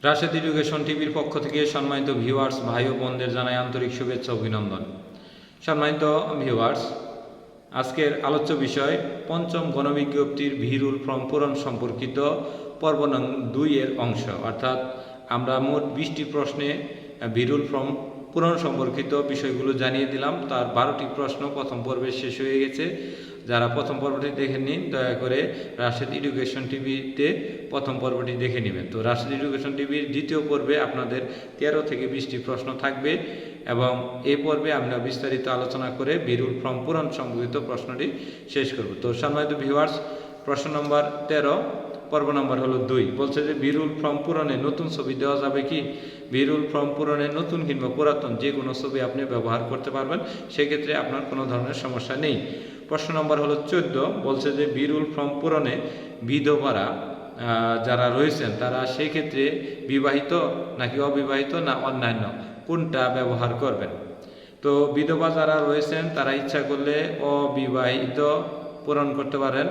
Rashed education টিভির পক্ষ থেকে সম্মানিত ভিউয়ার্স ভাই ও বোনদের জানাই আন্তরিক শুভেচ্ছা অভিনন্দন। সম্মানিত ভিউয়ার্স, আজকের আলোচ্য বিষয় পঞ্চম গণবিজ্ঞপ্তির ভিরুল ফর্ম পূরণ সম্পর্কিত পর্ব নং 2 এর অংশ, অর্থাৎ আমরা মোট 20টি প্রশ্নে ভিরুল ফর্ম পূরণ সম্পর্কিত বিষয়গুলো জানিয়ে দিলাম। তার 12টি প্রশ্ন প্রথম পর্বে শেষ হয়ে গেছে। যারা প্রথম পর্বটি দেখে নিন, দয়া করে রাশেদ এডুকেশন টিভিতে প্রথম পর্বটি দেখে নেবেন। তো রাশেদ এডুকেশন টিভির দ্বিতীয় পর্বে আপনাদের 13 থেকে 20টি প্রশ্ন থাকবে এবং এই পর্বে আমরা বিস্তারিত আলোচনা করে ভিরুল ফর্ম পূরণ সম্পর্কিত প্রশ্নটি শেষ করব। তো সম্মানিত ভিউয়ার্স, প্রশ্ন নম্বর 13, পর্ব নম্বর হলো 2, বলছে যে ভিরুল ফর্ম পূরণে নতুন ছবি দেওয়া যাবে কি? ভিরুল ফর্ম পূরণে নতুন কিংবা পুরাতন যে কোনো ছবি আপনি ব্যবহার করতে পারবেন, সেক্ষেত্রে আপনার কোনো ধরনের সমস্যা নেই। প্রশ্ন নম্বর হলো 14, বলছে যে ভিরুল ফর্ম পূরণে বিধবারা যারা রয়েছেন তারা সেই ক্ষেত্রে বিবাহিত নাকি অবিবাহিত না অন্যান্য, কোনটা ব্যবহার করবেন? তো বিধবা যারা রয়েছেন তারা ইচ্ছা করলে অবিবাহিত পূরণ করতে পারেন,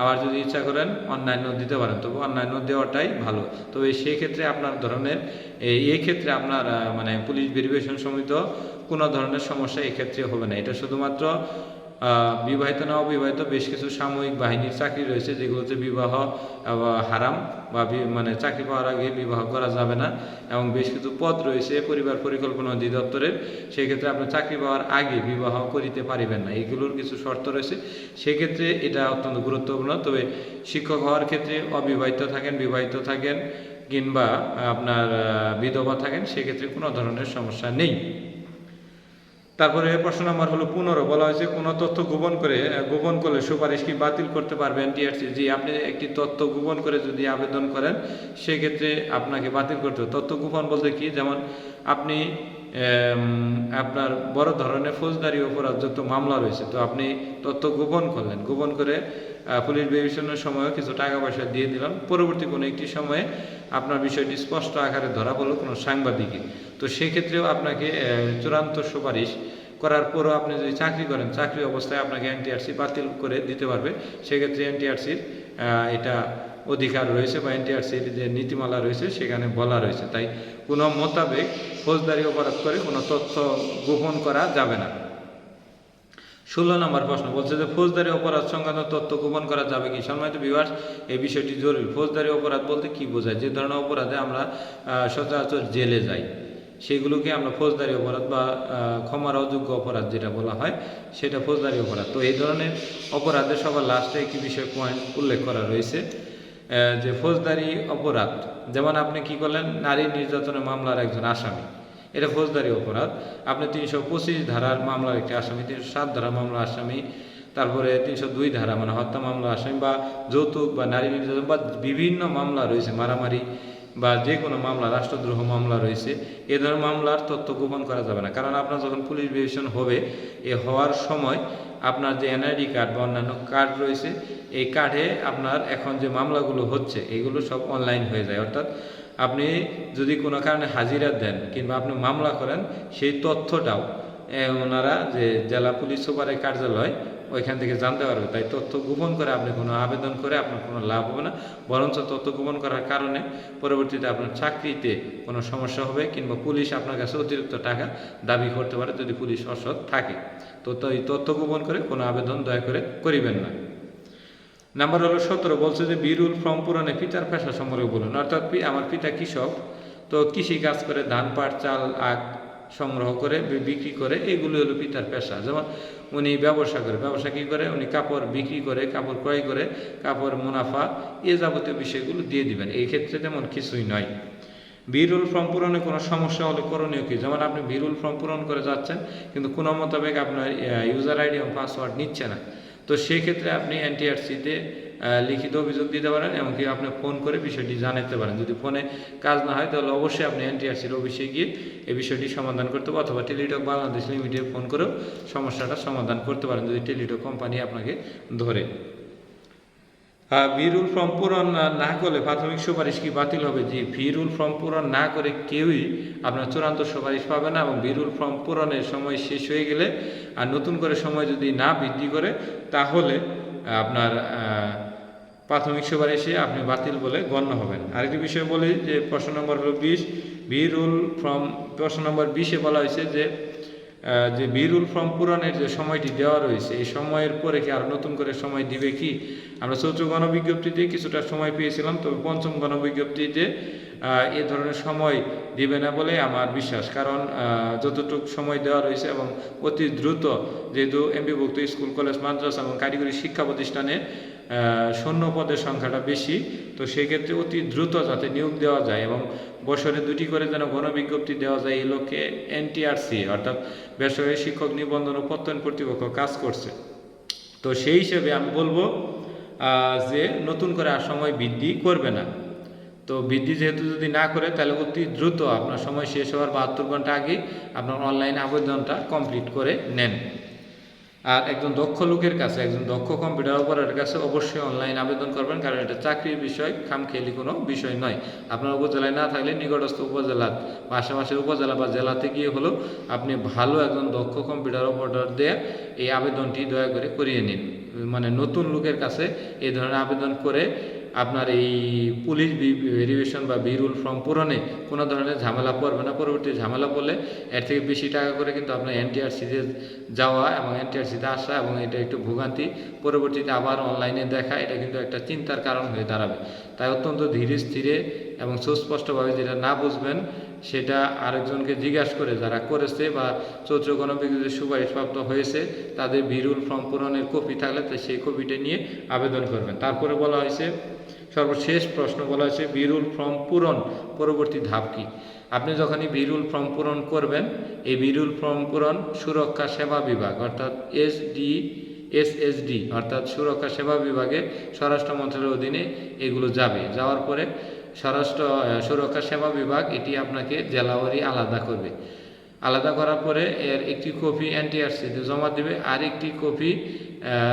আবার যদি ইচ্ছা করেন অন্যান্য দিতে পারেন, তবে অন্যান্য দেওয়াটাই ভালো। তবে সেই ক্ষেত্রে আপনার ধরনের এই ক্ষেত্রে আপনার পুলিশ ভেরিফিকেশন সমিত কোনো ধরনের সমস্যা এক্ষেত্রে হবে না। এটা শুধুমাত্র বিবাহিত না অবিবাহিত বেশ কিছু সাময়িক বাহিনীর চাকরি রয়েছে যেগুলোতে বিবাহ হারাম বা চাকরি পাওয়ার আগে বিবাহ করা যাবে না, এবং বেশ কিছু পদ রয়েছে পরিবার পরিকল্পনা অধিদপ্তরের, সেক্ষেত্রে আপনি চাকরি পাওয়ার আগে বিবাহ করিতে পারিবেন না, এগুলোর কিছু শর্ত রয়েছে। সেক্ষেত্রে এটা অত্যন্ত গুরুত্বপূর্ণ। তবে শিক্ষক হওয়ার ক্ষেত্রে অবিবাহিত থাকেন, বিবাহিত থাকেন কিংবা আপনার বিধবা থাকেন, সেক্ষেত্রে কোনো ধরনের সমস্যা নেই। তারপরে প্রশ্ন নম্বর হলো 15, বলা হয়েছে কোনো তথ্য গোপন করলে সুপারিশ কি বাতিল করতে পারবেন টিআরসি? জি, আপনি একটি তথ্য গোপন করে যদি আবেদন করেন সেক্ষেত্রে আপনাকে বাতিল করতে হবে। তথ্য গোপন বলতে কি? যেমন আপনি আপনার বড় ধরনের ফৌজদারি অপরাধযুক্ত মামলা রয়েছে, তো আপনি তথ্য গোপন করলেন, গোপন করে পুলিশ ভেরিফিকেশনের সময়ও কিছু টাকা পয়সা দিয়ে দিলাম, পরবর্তী কোনো একটি সময়ে আপনার বিষয়টি স্পষ্ট আকারে ধরা পড়লো কোনো সাংবাদিকে, তো সেক্ষেত্রেও আপনাকে চূড়ান্ত সুপারিশ করার পরও আপনি যদি চাকরি করেন, চাকরি অবস্থায় আপনাকে এনটিআরসি বাতিল করে দিতে পারবে। সেক্ষেত্রে এনটিআরসির এটা অধিকার রয়েছে বা এনটিআরসির যে নীতিমালা রয়েছে সেখানে বলা রয়েছে। তাই কোনো মোতাবেক ফৌজদারি অপরাধ করে কোনো তথ্য গোপন করা যাবে না। 16 নম্বর প্রশ্ন, বলছে যে ফৌজদারি অপরাধ সংক্রান্ত তথ্য গোপন করা যাবে কি? সম্মানিত ভিউয়ার্স, এই বিষয়টি জরুরি। ফৌজদারি অপরাধ বলতে কি বোঝায়? যে ধরনের অপরাধে আমরা সচরাচর জেলে যাই সেগুলোকে আমরা ফৌজদারি অপরাধ বা ক্ষমার অযোগ্য অপরাধ যেটা বলা হয় সেটা ফৌজদারি অপরাধ। তো এই ধরনের অপরাধে সবার লাস্টে একটি বিষয় পয়েন্ট উল্লেখ করা রয়েছে যে ফৌজদারি অপরাধ, যেমন আপনি কি করলেন, নারী নির্যাতনের মামলার একজন আসামি, এটা ফৌজদারি অপরাধ। আপনি 325 ধারার মামলার একটি আসামি, 307 ধারার মামলার আসামি, তারপরে 302 ধারা হত্যা মামলা আসামি বা যৌতুক বা নারী নির্যাতন বা বিভিন্ন মামলা রয়েছে, মারামারি বা যে কোনো মামলা, রাষ্ট্রদ্রোহ মামলা রয়েছে, এ ধরনের মামলার তথ্য গোপন করা যাবে না। কারণ আপনার যখন পুলিশ ভেরিফিকেশন হবে, হওয়ার সময় আপনার যে এনআইডি কার্ড বা অন্যান্য কার্ড রয়েছে, এই কার্ডে আপনার এখন যে মামলাগুলো হচ্ছে এগুলো সব অনলাইন হয়ে যায়। অর্থাৎ আপনি যদি কোনো কারণে হাজিরা দেন কিংবা আপনি মামলা করেন, সেই তথ্যটাও ওনারা যে জেলা পুলিশ সুপারের কার্যালয় ওইখান থেকে জানতে পারবে। তাই তথ্য গোপন করে আপনি কোনো আবেদন করে আপনার কোনো লাভ হবে না, বরঞ্চ তথ্য গোপন করার কারণে পরবর্তীতে আপনার চাকরিতে কোনো সমস্যা হবে কিংবা পুলিশ আপনার কাছে অতিরিক্ত টাকা দাবি করতে পারে যদি পুলিশ অসৎ থাকে। তো এই তথ্য গোপন করে কোনো আবেদন দয়া করে করিবেন না। নাম্বার হলো 17, বলছে যে ভিরুল ফর্ম পূরণে পিতার পেশা সম্পর্কে বলুন। অর্থাৎ আমার পিতা কৃষক, তো কৃষি কাজ করে, ধান পাট চাল আখ সংগ্রহ করে বিক্রি করে, এগুলো হলো পিতার পেশা। যেমন উনি ব্যবসা করে, ব্যবসা কী করে, উনি কাপড় বিক্রি করে, কাপড় ক্রয় করে, কাপড় মুনাফা এ যাবতীয় বিষয়গুলো দিয়ে দিবেন। এই ক্ষেত্রে তেমন কিছুই নয়। ভিরুল ফর্ম পূরণে কোনো সমস্যা হলে করণীয় কি? যেমন আপনি ভিরুল ফর্ম পূরণ করে যাচ্ছেন কিন্তু কোনো মোতাবেক আপনার ইউজার আইডি এবং পাসওয়ার্ড নিচ্ছে না, তো সেক্ষেত্রে আপনি এনটিআরসিতে লিখিত অভিযোগ দিতে পারেন, এমনকি আপনি ফোন করে বিষয়টি জানাতে পারেন। যদি ফোনে কাজ না হয় তাহলে অবশ্যই আপনি এনটিআরসির অফিসে গিয়ে এই বিষয়টি সমাধান করতে পারেন, অথবা টেলিটক বাংলাদেশ লিমিটেড ফোন করেও সমস্যাটা সমাধান করতে পারেন যদি টেলিটক কোম্পানি আপনাকে ধরে। ভিরুল ফর্ম পূরণ না করলে প্রাথমিক সুপারিশ কি বাতিল হবে? জি, ভিরুল ফর্ম পূরণ না করে কেউই আপনার চূড়ান্ত সুপারিশ পাবে না, এবং ভিরুল ফর্ম পূরণের সময় শেষ হয়ে গেলে আর নতুন করে সময় যদি না বৃদ্ধি করে তাহলে আপনার প্রাথমিক সুপারিশে আপনি বাতিল বলে গণ্য হবেন। আরেকটি বিষয় বলি যে প্রশ্ন নম্বর হলো 20, বি রুল ফর্ম। প্রশ্ন নম্বর 20-এ বলা হয়েছে যে বি রুল ফর্ম পূরণের যে সময়টি দেওয়া রয়েছে এই সময়ের পরে কি আর নতুন করে সময় দিবে কি? আমরা চতুর্থ গণবিজ্ঞপ্তিতে কিছুটা সময় পেয়েছিলাম, তবে পঞ্চম গণবিজ্ঞপ্তিতে এ ধরনের সময় দিবে না বলে আমার বিশ্বাস। কারণ যতটুকু সময় দেওয়া রয়েছে এবং অতি দ্রুত, যেহেতু এমপিভুক্ত স্কুল, কলেজ, মাদ্রাসা এবং কারিগরি শিক্ষা প্রতিষ্ঠানে শূন্য পদের সংখ্যাটা বেশি, তো সেক্ষেত্রে অতি দ্রুত যাতে নিয়োগ দেওয়া যায় এবং বছরে 2টি করে যেন গণবিজ্ঞপ্তি দেওয়া যায়, এই লক্ষ্যে এনটিআরসি অর্থাৎ বেসরকারি শিক্ষক নিবন্ধন ও প্রত্যয়ন কর্তৃপক্ষ কাজ করছে। তো সেই হিসেবে আমি বলবো যে নতুন করে আর সময় বৃদ্ধি করবে না। তো বৃদ্ধি যেহেতু যদি না করে, তাহলে অতি দ্রুত আপনার সময় শেষ হওয়ার 72 ঘন্টা আগে আপনার অনলাইন আবেদনটা কমপ্লিট করে নেন। আর একজন দক্ষ লোকের কাছে, একজন দক্ষ কম্পিউটার অপারেটরের কাছে অবশ্যই অনলাইন আবেদন করবেন, কারণ এটা চাকরির বিষয়, খামখেয়ালি কোনো বিষয় নয়। আপনার উপজেলায় না থাকলে নিকটস্থ উপজেলা বা আশেপাশের উপজেলা বা জেলাতে গিয়ে হলেও আপনি ভালো একজন দক্ষ কম্পিউটার অপারেটর দিয়ে এই আবেদনটি দয়া করে করিয়ে নিন। মানে নতুন লোকের কাছে এই ধরনের আবেদন করে আপনার এই পুলিশ ভেরিফিকেশন বা বি রুল ফর্ম পূরণে কোনো ধরনের ঝামেলা পড়বে না। পরবর্তী ঝামেলা পড়লে এর থেকে বেশি টাকা করে কিন্তু আপনার এনটিআরসিতে যাওয়া এবং এনটিআরসিতে আসা, এবং এটা একটু ভোগান্তি, পরবর্তীতে আবার অনলাইনে দেখা, এটা কিন্তু একটা চিন্তার কারণ হয়ে দাঁড়াবে। তাই অত্যন্ত ধীরে স্থিরে এবং সুস্পষ্টভাবে যেটা না বুঝবেন সেটা আরেকজনকে জিজ্ঞাসা করে, যারা করেছে বা চৌদ্র গণবিজ্ঞপ্তিতে সুপারিশপ্রাপ্ত হয়েছে তাদের বি রুল ফর্ম পূরণের কপি থাকলে তো সেই কপিটা নিয়ে আবেদন করবেন। তারপরে বলা হয়েছে, সর্বশেষ প্রশ্ন বলা হয়েছে বি রুল ফর্ম পূরণ পরবর্তী ধাপ কি? আপনি যখনই বি রুল ফর্ম পূরণ করবেন, এই বি রুল ফর্ম পূরণ সুরক্ষা সেবা বিভাগ অর্থাৎ এসএসডি অর্থাৎ সুরক্ষা সেবা বিভাগে স্বরাষ্ট্র মন্ত্রণালয়ের অধীনে এগুলো যাবে। যাওয়ার পরে সুরক্ষা সেবা বিভাগ এটি আপনাকে জেলাওয়ারি আলাদা করবে। আলাদা করার পরে এর একটি কপি এনটিআরসিতে জমা দেবে, আর একটি কপি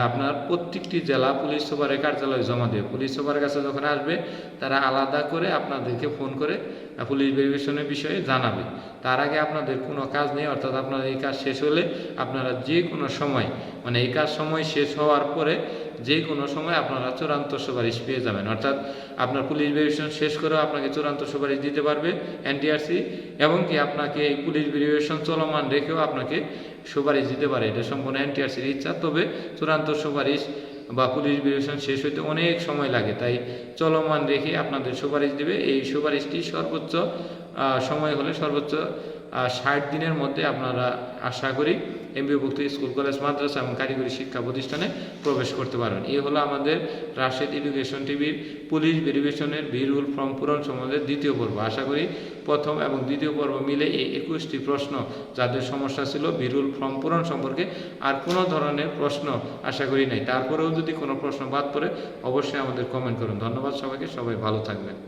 আপনার প্রত্যেকটি জেলা পুলিশ সুপারের কার্যালয়ে জমা দেবে। পুলিশ সুপারের কাছে যখন আসবে, তারা আলাদা করে আপনাদেরকে ফোন করে পুলিশ ভেরিফিকেশনের বিষয়ে জানাবে। তার আগে আপনাদের কোনো কাজ নেই, অর্থাৎ আপনার এই কাজ শেষ হলে আপনারা যে কোনো সময়, মানে এই কাজ সময় শেষ হওয়ার পরে যে কোনো সময় আপনারা চূড়ান্ত সুপারিশ পেয়ে যাবেন। অর্থাৎ আপনার পুলিশ ভেরিফিকেশন শেষ করেও আপনাকে চূড়ান্ত সুপারিশ দিতে পারবে এনটিআরসি, এবং কি আপনাকে এই পুলিশ ভেরিফিকেশন চলমান রেখেও আপনাকে সুপারিশ দিতে পারে। এটা সম্পূর্ণ এনটিআরসির ইচ্ছা। তবে চূড়ান্ত সুপারিশ বা পুলিশ ভেরিফিকেশন শেষ হইতে অনেক সময় লাগে, তাই চলমান রেখে আপনাদের সুপারিশ দিবে। এই সুপারিশটি সর্বোচ্চ সময় হলে সর্বোচ্চ 60 দিনের মধ্যে আপনারা আশা করি এমপিভুক্ত স্কুল, কলেজ, মাদ্রাসা এবং কারিগরি শিক্ষা প্রতিষ্ঠানে প্রবেশ করতে পারবেন। এই হলো আমাদের রাশেদ এডুকেশন টিভির পুলিশ ভেরিফিকেশনের বি রুল ফর্ম পূরণ সম্বন্ধে দ্বিতীয় পর্ব। আশা করি প্রথম এবং দ্বিতীয় পর্ব মিলে এই 21টি প্রশ্ন যাদের সমস্যা ছিল বি রুল ফর্ম পূরণ সম্পর্কে আর কোনো ধরনের প্রশ্ন আশা করি নাই। তারপরেও যদি কোনো প্রশ্ন বাদ পড়ে অবশ্যই আমাদের কমেন্ট করুন। ধন্যবাদ সবাইকে, সবাই ভালো থাকবেন।